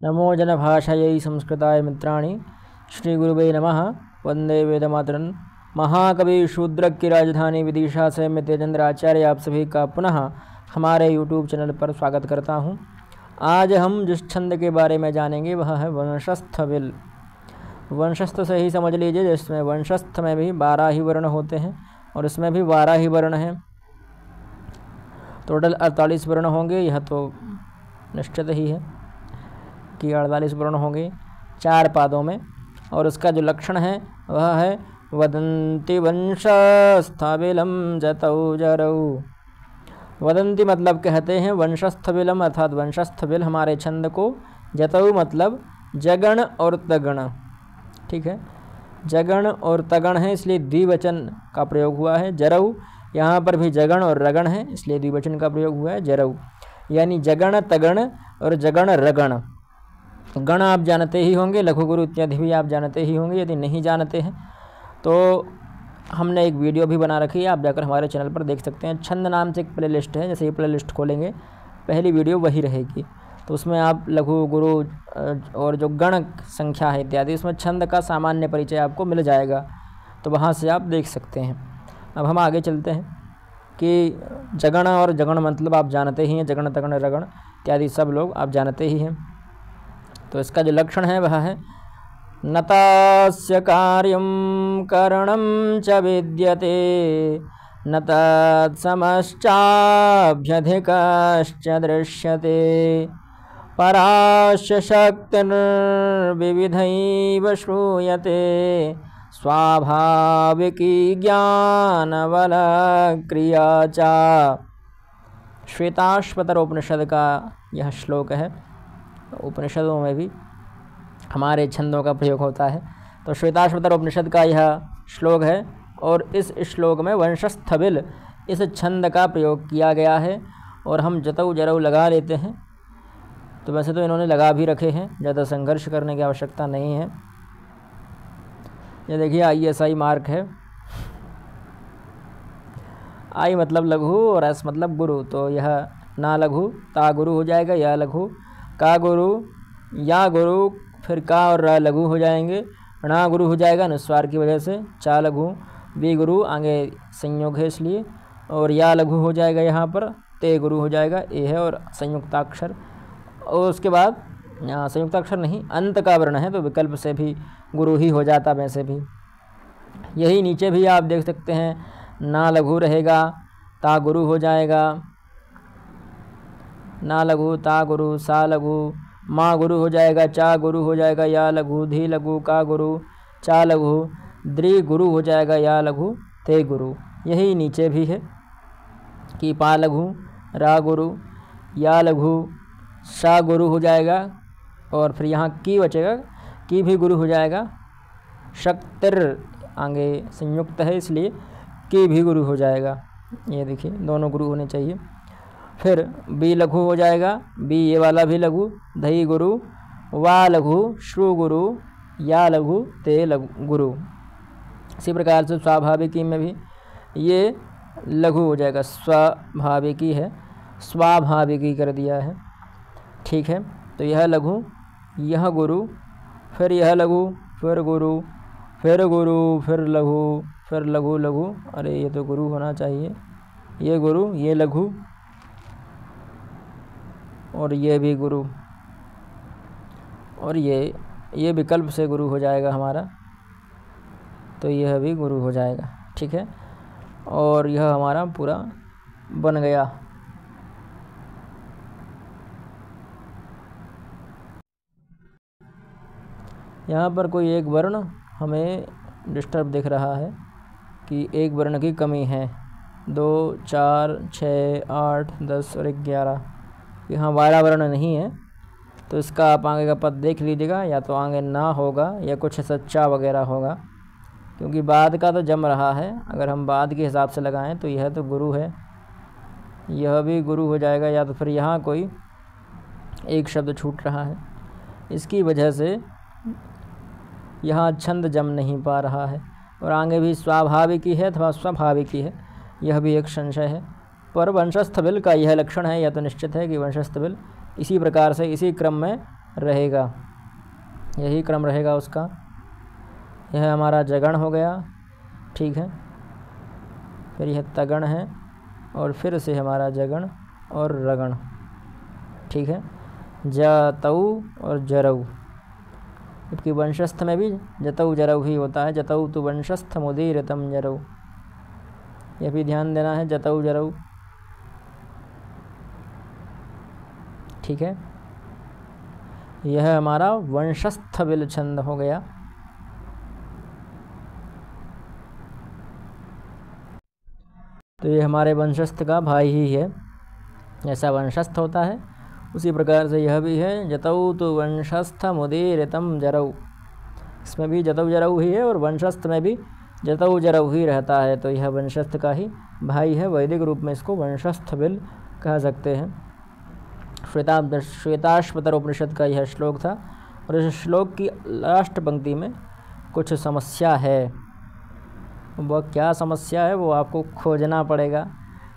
नमो जनभाषायै संस्कृताय मित्राणि। श्री गुरुवे नमः। वंदे वेदमातरन्। महाकवि शूद्रक की राजधानी विदिशा से मैं तेजेंद्र आचार्य आप सभी का पुनः हमारे YouTube चैनल पर स्वागत करता हूं। आज हम जिस छंद के बारे में जानेंगे वह है वंशस्थ विल। वंशस्थ से ही समझ लीजिए, जिसमें वंशस्थ में भी 12 ही वर्ण होते हैं और इसमें भी 12 ही वर्ण हैं। टोटल 48 वर्ण होंगे, यह तो निश्चित ही है कि 48 वर्ण होंगे 4 पादों में। और उसका जो लक्षण है वह है वदन्ति वंशस्थविलम जतौ जरौ। वदन्ति मतलब कहते हैं वंशस्थविलम अर्थात वंशस्थविल हमारे छंद को। जतौ मतलब जगण और तगण, ठीक है। जगण और तगण है इसलिए द्विवचन का प्रयोग हुआ है। जरौ यहाँ पर भी जगण और रगण है इसलिए द्विवचन का प्रयोग हुआ है जरौ, यानी जगण तगण और जगण रगण। गण आप जानते ही होंगे, लघु गुरु इत्यादि भी आप जानते ही होंगे। यदि नहीं जानते हैं तो हमने एक वीडियो भी बना रखी है, आप जाकर हमारे चैनल पर देख सकते हैं। छंद नाम से एक प्ले लिस्ट है, जैसे ये प्ले लिस्ट खोलेंगे पहली वीडियो वही रहेगी, तो उसमें आप लघु गुरु और जो गण संख्या है इत्यादि उसमें छंद का सामान्य परिचय आपको मिल जाएगा, तो वहाँ से आप देख सकते हैं। अब हम आगे चलते हैं कि जगण और जगण मतलब आप जानते ही हैं, जगण तगण रगण इत्यादि सब लोग आप जानते ही हैं। तो इसका जो लक्षण है वह है नतस्य कार्यं करणं च विद्यते न तत्समश्चाभ्यधिकश्च दृश्यते परास्य शक्तिर्विविधैव श्रूयते स्वाभाविकी ज्ञानबलक्रिया च। श्वेताश्वतर उपनिषद का यह श्लोक है। उपनिषदों में भी हमारे छंदों का प्रयोग होता है, तो श्वेताश्वतर उपनिषद का यह श्लोक है और इस श्लोक में वंशस्थविल इस छंद का प्रयोग किया गया है। और हम जतौ जरौ लगा लेते हैं, तो वैसे तो इन्होंने लगा भी रखे हैं, ज़्यादा संघर्ष करने की आवश्यकता नहीं है। ये देखिए ISI मार्क है, आई मतलब लघु और एस मतलब गुरु, तो यह ना लघु ता गुरु हो जाएगा, या लघु का गुरु या गुरु, फिर का और रा लघु हो जाएंगे, णा गुरु हो जाएगा अनुस्वार की वजह से, चा लघु, बी गुरु आगे संयोग है इसलिए, और या लघु हो जाएगा यहाँ पर, ते गुरु हो जाएगा, ए है और संयुक्ताक्षर। और उसके बाद संयुक्ताक्षर नहीं अंत का वर्ण है तो विकल्प से भी गुरु ही हो जाता वैसे भी। यही नीचे भी आप देख सकते हैं, ना लघु रहेगा ता गुरु हो जाएगा, ना लघु ता गुरु, सा लघु, माँ गुरु हो जाएगा, चा गुरु हो जाएगा, या लघु, धी लघु, का गुरु, चा लघु, द्रि गुरु हो जाएगा, या लघु, ते गुरु। यही नीचे भी है कि पा लघु, रा गुरु, या लघु, सा गुरु हो जाएगा, और फिर यहाँ की बचेगा, की भी गुरु हो जाएगा, शक्तिर आगे संयुक्त है इसलिए की भी गुरु हो जाएगा। ये देखिए दोनों गुरु होने चाहिए। फिर बी लघु हो जाएगा, बी ये वाला भी लघु, धई गुरु, वा लघु, श्रु गुरु, या लघु, ते लघु गुरु। इसी प्रकार से स्वाभाविकी में भी ये लघु हो जाएगा, स्वाभाविकी है स्वाभाविकी कर दिया है, ठीक है। तो यह लघु, यह गुरु, फिर यह लघु, फिर गुरु, फिर गुरु, फिर लघु, फिर लघु लघु, अरे ये तो गुरु होना चाहिए, ये गुरु, ये लघु और ये भी गुरु, और ये विकल्प से गुरु हो जाएगा हमारा, तो यह भी गुरु हो जाएगा, ठीक है। और यह हमारा पूरा बन गया। यहाँ पर कोई एक वर्ण हमें डिस्टर्ब दिख रहा है कि एक वर्ण की कमी है। 2, 4, 6, 8, 10 और 11, यहाँ 12 वर्ण नहीं है, तो इसका आप आगे का पद देख लीजिएगा, या तो आगे ना होगा या कुछ सच्चा वगैरह होगा, क्योंकि बाद का तो जम रहा है। अगर हम बाद के हिसाब से लगाएं तो यह तो गुरु है, यह भी गुरु हो जाएगा, या तो फिर यहाँ कोई एक शब्द छूट रहा है, इसकी वजह से यहाँ छंद जम नहीं पा रहा है। और आगे भी स्वाभाविकी है अथवा स्वाभाविकी है, यह भी एक संशय है। पर वंशस्थविल का यह लक्षण है, यह तो निश्चित है कि वंशस्थविल इसी प्रकार से इसी क्रम में रहेगा, यही क्रम रहेगा उसका। यह हमारा जगण हो गया, ठीक है। फिर यह तगण है और फिर से हमारा जगण और रगण, ठीक है। जतऊ और जरऊ, जबकि वंशस्थ में भी जतऊ जरऊ ही होता है। जतऊ तो वंशस्थ मुदीरतम जरऊ, यह भी ध्यान देना है, जतऊ जरऊ, ठीक है। यह हमारा वंशस्थ बिल छंद हो गया। तो ये हमारे वंशस्थ का भाई ही है, जैसा वंशस्थ होता है उसी प्रकार से यह भी है। जतऊ तो वंशस्थ मुदीरतम जरऊ, इसमें भी जतऊ जरऊ ही है और वंशस्थ में भी जतऊ जरऊ ही रहता है। तो यह वंशस्थ का ही भाई है। वैदिक रूप में इसको वंशस्थ बिल कह सकते हैं। श्वेताश्वतर उपनिषद का यह श्लोक था और इस श्लोक की लास्ट पंक्ति में कुछ समस्या है। वह क्या समस्या है वो आपको खोजना पड़ेगा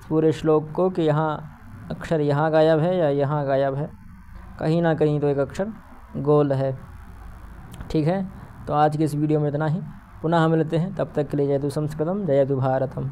पूरे श्लोक को, कि यहाँ अक्षर यहाँ गायब है या यहाँ गायब है, कहीं ना कहीं तो एक अक्षर गोल है, ठीक है। तो आज की इस वीडियो में इतना ही, पुनः मिलते हैं, तब तक के लिए जयतु संस्कृतम जयतु भारतम।